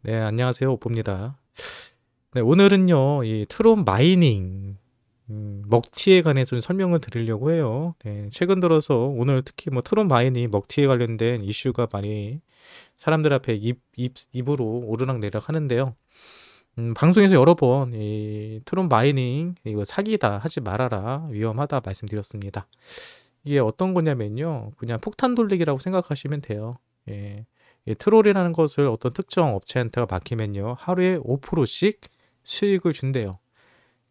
네, 안녕하세요. 오뽀입니다. 네, 오늘은요, 이 트론 마이닝, 먹튀에 관해서 좀 설명을 드리려고 해요. 네, 최근 들어서 오늘 특히 뭐 트론 마이닝, 먹튀에 관련된 이슈가 많이 사람들 앞에 입으로 오르락내리락 하는데요. 방송에서 여러 번 이 트론 마이닝, 이거 사기다, 하지 말아라, 위험하다 말씀드렸습니다. 이게 어떤 거냐면요, 그냥 폭탄 돌리기라고 생각하시면 돼요. 예. 이 트롤이라는 것을 어떤 특정 업체한테가 맡기면요, 하루에 5%씩 수익을 준대요.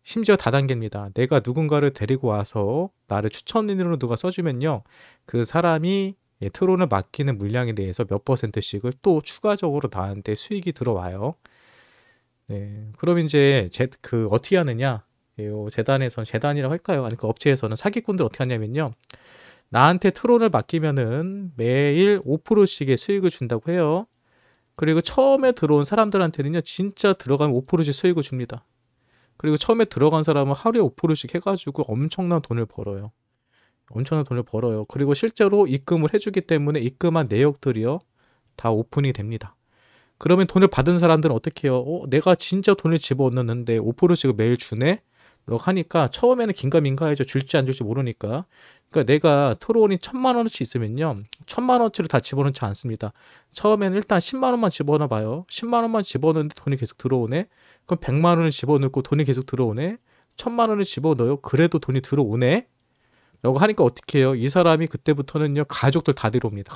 심지어 다단계입니다. 내가 누군가를 데리고 와서 나를 추천인으로 누가 써주면요, 그 사람이 트롤을 맡기는 물량에 대해서 몇 퍼센트씩을 또 추가적으로 나한테 수익이 들어와요. 네, 그럼 이제 어떻게 하느냐? 재단에서는, 재단이라고 할까요? 아니, 그 업체에서는 사기꾼들 어떻게 하냐면요, 나한테 트론을 맡기면은 매일 5%씩의 수익을 준다고 해요. 그리고 처음에 들어온 사람들한테는요, 진짜 들어가면 5%씩 수익을 줍니다. 그리고 처음에 들어간 사람은 하루에 5%씩 해가지고 엄청난 돈을 벌어요. 엄청난 돈을 벌어요. 그리고 실제로 입금을 해주기 때문에 입금한 내역들이요, 다 오픈이 됩니다. 그러면 돈을 받은 사람들은 어떻게 해요? 내가 진짜 돈을 집어넣는데 5%씩을 매일 주네? 라고 하니까 처음에는 긴가민가해져. 줄지 안 줄지 모르니까. 그러니까 내가 트론이 1,000만 원어치 있으면요, 1,000만 원어치를 다 집어넣지 않습니다. 처음에는 일단 10만 원만 집어넣어봐요. 10만 원만 집어넣는데 돈이 계속 들어오네? 그럼 100만 원을 집어넣고 돈이 계속 들어오네? 1,000만 원을 집어넣어요. 그래도 돈이 들어오네? 라고 하니까 어떻게 해요? 이 사람이 그때부터는요, 가족들 다 데려옵니다.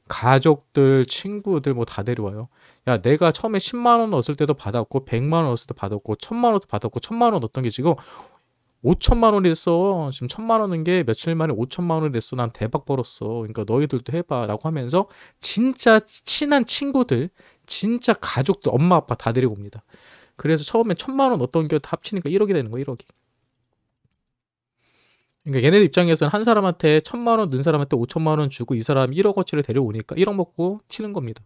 가족들, 친구들 뭐 다 데려와요. 야, 내가 처음에 10만 원 넣었을 때도 받았고, 100만 원 넣었을 때도 받았고, 1,000만 원도 받았고, 1,000만 원 넣었던 게 지금 5천만 원이 됐어. 지금 1,000만 원인 게 며칠 만에 5천만 원이 됐어. 난 대박 벌었어. 그러니까 너희들도 해봐라고 하면서 진짜 친한 친구들, 진짜 가족들, 엄마 아빠 다 데리고 옵니다. 그래서 처음에 1,000만 원 넣었던 게 다 합치니까 1억이 되는 거야, 1억이. 그러니까 얘네들 입장에서는 한 사람한테 1,000만 원 넣은 사람한테 5천만 원 주고 이 사람 1억어치를 데려오니까 1억 먹고 튀는 겁니다.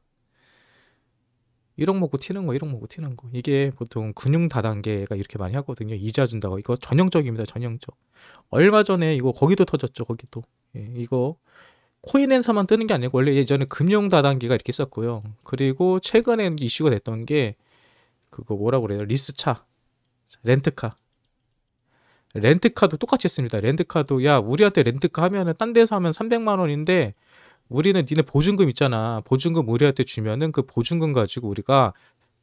1억 먹고 튀는 거, 1억 먹고 튀는 거. 이게 보통 금융 다단계가 이렇게 많이 하거든요. 이자 준다고. 이거 전형적입니다. 전형적. 얼마 전에 이거 거기도 터졌죠. 거기도. 예, 이거 코인엔서만 뜨는 게 아니고 원래 예전에 금융 다단계가 이렇게 있었고요. 그리고 최근에 이슈가 됐던 게 그거 뭐라고 그래요? 리스차, 렌트카. 렌트카도 똑같이 했습니다. 렌트카도 야, 우리한테 렌트카 하면은 딴 데서 하면 300만 원인데 우리는 니네 보증금 있잖아. 보증금 우리한테 주면은 그 보증금 가지고 우리가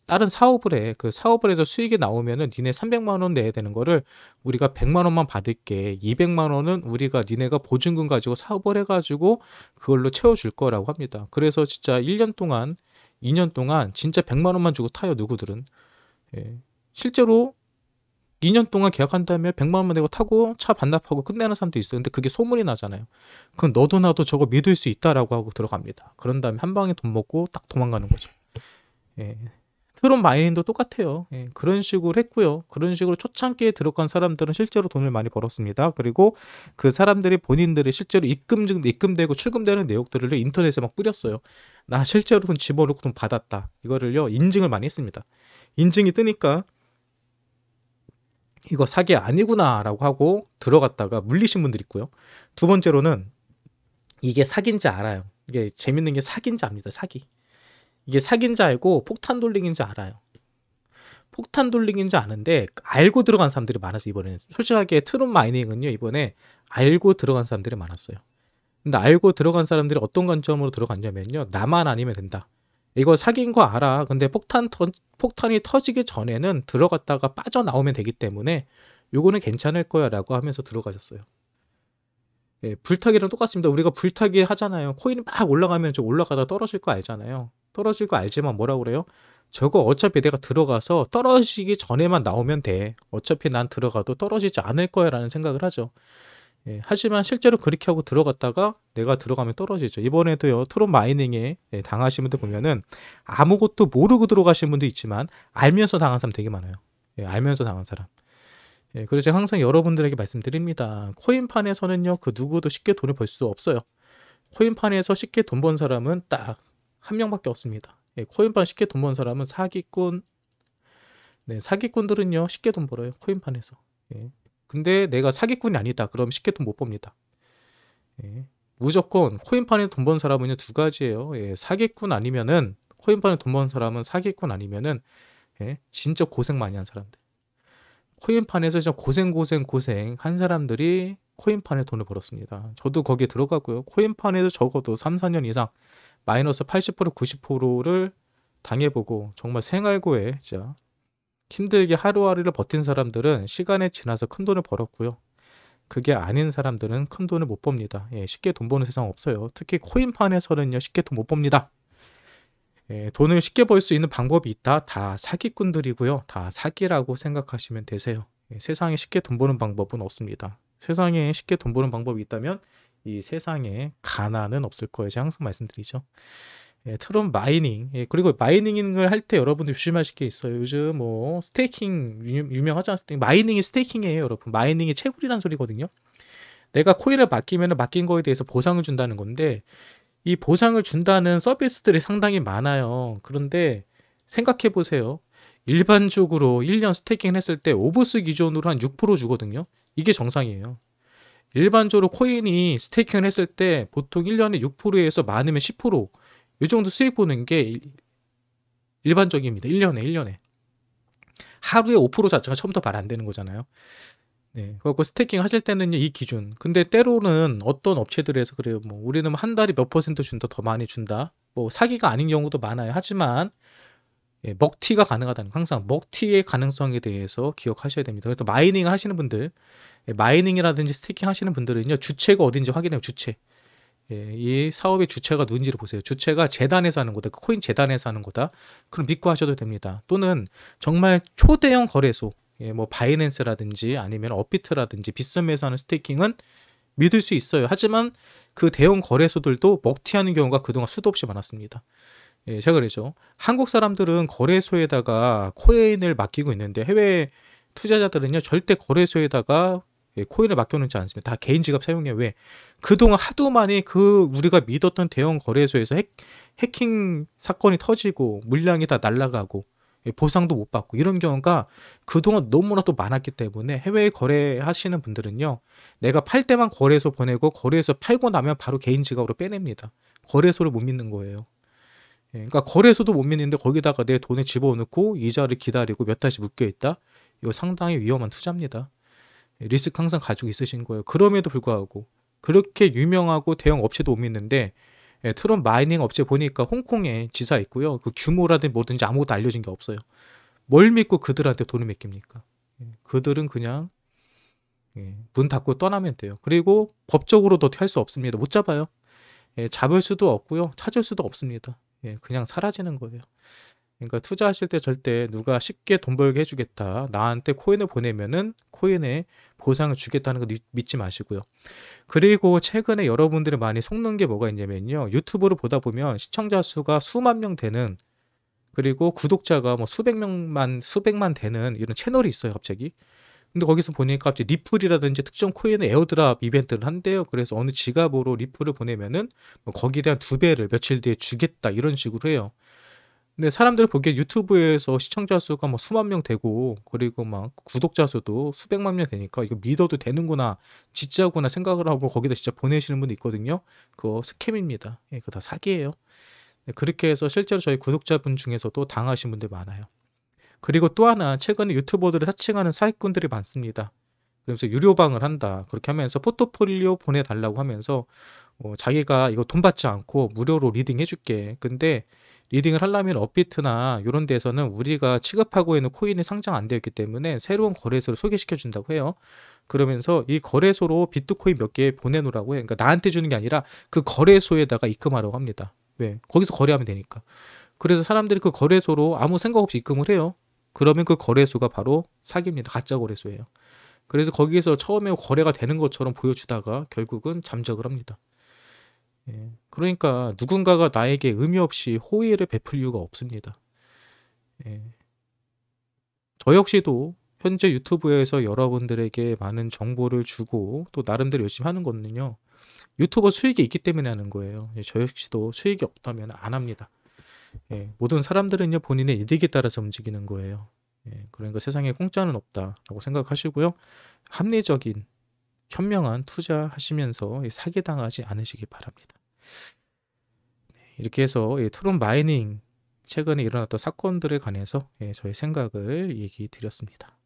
다른 사업을 해. 그 사업을 해서 수익이 나오면은 니네 300만 원 내야 되는 거를 우리가 100만 원만 받을게. 200만 원은 우리가 니네가 보증금 가지고 사업을 해가지고 그걸로 채워줄 거라고 합니다. 그래서 진짜 1년 동안, 2년 동안 진짜 100만 원만 주고 타요, 누구들은. 예. 실제로 2년 동안 계약한 다음에 100만 원만 내고 타고 차 반납하고 끝내는 사람도 있어요. 근데 그게 소문이 나잖아요. 그럼 너도 나도 저거 믿을 수 있다라고 하고 들어갑니다. 그런 다음에 한 방에 돈 먹고 딱 도망가는 거죠. 예. 트론 마이닝도 똑같아요. 예, 그런 식으로 했고요. 그런 식으로 초창기에 들어간 사람들은 실제로 돈을 많이 벌었습니다. 그리고 그 사람들이 본인들이 실제로 입금되고 출금되는 내역들을 인터넷에 막 뿌렸어요. 나 실제로 돈 집어넣고 돈 받았다. 이거를요, 인증을 많이 했습니다. 인증이 뜨니까 이거 사기 아니구나라고 하고 들어갔다가 물리신 분들 있고요. 두 번째로는 이게 사기인지 알아요. 이게 재밌는 게 사기인지 압니다. 사기. 이게 사기인지 알고 폭탄 돌리기인지 알아요. 폭탄 돌리기인지 아는데 알고 들어간 사람들이 많아서 이번에는 솔직하게 트론 마이닝은요, 이번에 알고 들어간 사람들이 많았어요. 근데 알고 들어간 사람들이 어떤 관점으로 들어갔냐면요, 나만 아니면 된다. 이거 사기인 거 알아. 근데 폭탄이 터지기 전에는 들어갔다가 빠져나오면 되기 때문에 요거는 괜찮을 거야 라고 하면서 들어가셨어요. 예, 불타기랑 똑같습니다. 우리가 불타기 하잖아요. 코인이 막 올라가면 좀 올라가다 떨어질 거 알잖아요. 떨어질 거 알지만 뭐라 그래요? 저거 어차피 내가 들어가서 떨어지기 전에만 나오면 돼. 어차피 난 들어가도 떨어지지 않을 거야 라는 생각을 하죠. 예, 하지만 실제로 그렇게 하고 들어갔다가 내가 들어가면 떨어지죠. 이번에도요, 트론 마이닝에 당하신 분들 보면은 아무것도 모르고 들어가신 분도 있지만 알면서 당한 사람 되게 많아요. 예, 알면서 당한 사람. 예, 그래서 제가 항상 여러분들에게 말씀드립니다. 코인판에서는요, 그 누구도 쉽게 돈을 벌 수 없어요. 코인판에서 쉽게 돈 번 사람은 딱 한 명밖에 없습니다. 예, 코인판 쉽게 돈 번 사람은 사기꾼. 네, 사기꾼들은요, 쉽게 돈 벌어요. 코인판에서. 예. 근데 내가 사기꾼이 아니다. 그럼 쉽게 돈 못 법니다. 예. 무조건 코인판에 돈 번 사람은요, 두 가지예요. 예, 사기꾼 아니면은 코인판에 돈 버는 사람은 사기꾼 아니면은 진짜 고생 많이 한 사람들. 코인판에서 진짜 고생 한 사람들이 코인판에 돈을 벌었습니다. 저도 거기에 들어가고요. 코인판에서 적어도 3, 4년 이상 마이너스 80% 90%를 당해보고 정말 생활고에 진짜 힘들게 하루하루를 버틴 사람들은 시간에 지나서 큰 돈을 벌었고요. 그게 아닌 사람들은 큰 돈을 못 법니다. 쉽게 돈 버는 세상 없어요. 특히 코인판에서는요, 쉽게 돈 못 법니다. 돈을 쉽게 벌 수 있는 방법이 있다. 다 사기꾼들이고요. 다 사기라고 생각하시면 되세요. 세상에 쉽게 돈 버는 방법은 없습니다. 세상에 쉽게 돈 버는 방법이 있다면 이 세상에 가난은 없을 거예요. 제가 항상 말씀드리죠. 트론 마이닝. 그리고 마이닝을 할 때 여러분들 조심하실 게 있어요. 요즘 뭐 스테이킹 유명하지 않습니까? 마이닝이 스테이킹이에요, 여러분. 마이닝이 채굴이란 소리거든요. 내가 코인을 맡긴 거에 대해서 보상을 준다는 건데, 이 보상을 준다는 서비스들이 상당히 많아요. 그런데 생각해 보세요. 일반적으로 1년 스테이킹을 했을 때 오버스 기준으로 한 6% 주거든요. 이게 정상이에요. 일반적으로 코인이 스테이킹을 했을 때 보통 1년에 6%에서 많으면 10%, 이 정도 수익 보는 게 일반적입니다. 1년에. 하루에 5% 자체가 처음부터 말 안 되는 거잖아요. 그래서 스테이킹 하실 때는 이 기준. 근데 때로는 어떤 업체들에서 그래요. 뭐 우리는 한 달에 몇 퍼센트 준다, 더 많이 준다. 뭐 사기가 아닌 경우도 많아요. 하지만 먹튀가 가능하다는 거. 항상 먹튀의 가능성에 대해서 기억하셔야 됩니다. 그래서 마이닝을 하시는 분들, 마이닝이라든지 스테이킹 하시는 분들은요, 주체가 어딘지 확인해요. 주체. 이 사업의 주체가 누군지를 보세요. 주체가 재단에서 하는 거다. 코인 재단에서 하는 거다. 그럼 믿고 하셔도 됩니다. 또는 정말 초대형 거래소, 뭐 바이낸스라든지 아니면 업비트라든지 빗썸에서 하는 스테이킹은 믿을 수 있어요. 하지만 그 대형 거래소들도 먹튀하는 경우가 그동안 수도 없이 많았습니다. 제가 그러죠. 한국 사람들은 거래소에다가 코인을 맡기고 있는데 해외 투자자들은요, 절대 거래소에다가 코인을 맡겨놓지 않습니다. 다 개인 지갑 사용해요. 왜? 그동안 하도 많이 우리가 믿었던 대형 거래소에서 해킹 사건이 터지고 물량이 다 날아가고 보상도 못 받고 이런 경우가 그동안 너무나도 많았기 때문에 해외에 거래하시는 분들은요, 내가 팔 때만 거래소 보내고 거래소 팔고 나면 바로 개인 지갑으로 빼냅니다. 거래소를 못 믿는 거예요. 그러니까 거래소도 못 믿는데 거기다가 내 돈을 집어넣고 이자를 기다리고 몇 달씩 묶여있다? 이거 상당히 위험한 투자입니다. 리스크 항상 가지고 있으신 거예요. 그럼에도 불구하고 그렇게 유명하고 대형 업체도 못 믿는데, 트론 마이닝 업체 보니까 홍콩에 지사 있고요. 그 규모라든지 뭐든지 아무것도 알려진 게 없어요. 뭘 믿고 그들한테 돈을 맡깁니까? 그들은 그냥 문 닫고 떠나면 돼요. 그리고 법적으로도 할 수 없습니다. 못 잡아요. 잡을 수도 없고요. 찾을 수도 없습니다. 그냥 사라지는 거예요. 그러니까 투자하실 때 절대 누가 쉽게 돈 벌게 해주겠다, 나한테 코인을 보내면은 코인에 보상을 주겠다는 거 믿지 마시고요. 그리고 최근에 여러분들이 많이 속는 게 뭐가 있냐면요, 유튜브를 보다 보면 시청자 수가 수만 명 되는, 그리고 구독자가 뭐 수백만 되는 이런 채널이 있어요, 갑자기. 근데 거기서 보니까 갑자기 리플이라든지 특정 코인의 에어드랍 이벤트를 한대요. 그래서 어느 지갑으로 리플을 보내면은 뭐 거기에 대한 2배를 며칠 뒤에 주겠다, 이런 식으로 해요. 근데 사람들 보기에 유튜브에서 시청자 수가 뭐 수만 명 되고 그리고 막 구독자 수도 수백만 명 되니까 이거 믿어도 되는구나, 진짜구나 생각을 하고 거기다 진짜 보내시는 분도 있거든요. 그거 스캠입니다. 그거 다 사기예요. 그렇게 해서 실제로 저희 구독자분 중에서도 당하신 분들 많아요. 그리고 또 하나, 최근에 유튜버들을 사칭하는 사기꾼들이 많습니다. 그래서 유료방을 한다, 그렇게 하면서 포트폴리오 보내달라고 하면서 자기가 이거 돈 받지 않고 무료로 리딩 해줄게. 근데 리딩을 하려면 업비트나 이런 데서는 우리가 취급하고 있는 코인이 상장 안 되어 있기 때문에 새로운 거래소를 소개시켜 준다고 해요. 그러면서 이 거래소로 비트코인 몇 개 보내놓으라고 해요. 그러니까 나한테 주는 게 아니라 그 거래소에다가 입금하라고 합니다. 왜? 거기서 거래하면 되니까. 그래서 사람들이 그 거래소로 아무 생각 없이 입금을 해요. 그러면 그 거래소가 바로 사기입니다. 가짜 거래소예요. 그래서 거기에서 처음에 거래가 되는 것처럼 보여주다가 결국은 잠적을 합니다. 그러니까 누군가가 나에게 의미 없이 호의를 베풀 이유가 없습니다. 저 역시도 현재 유튜브에서 여러분들에게 많은 정보를 주고 또 나름대로 열심히 하는 거는요, 유튜버 수익이 있기 때문에 하는 거예요. 저 역시도 수익이 없다면 안 합니다. 모든 사람들은요, 본인의 이득에 따라서 움직이는 거예요. 그러니까 세상에 공짜는 없다라고 생각하시고요, 합리적인 현명한 투자하시면서 사기당하지 않으시기 바랍니다. 이렇게 해서 트론 마이닝 최근에 일어났던 사건들에 관해서 저의 생각을 얘기 드렸습니다.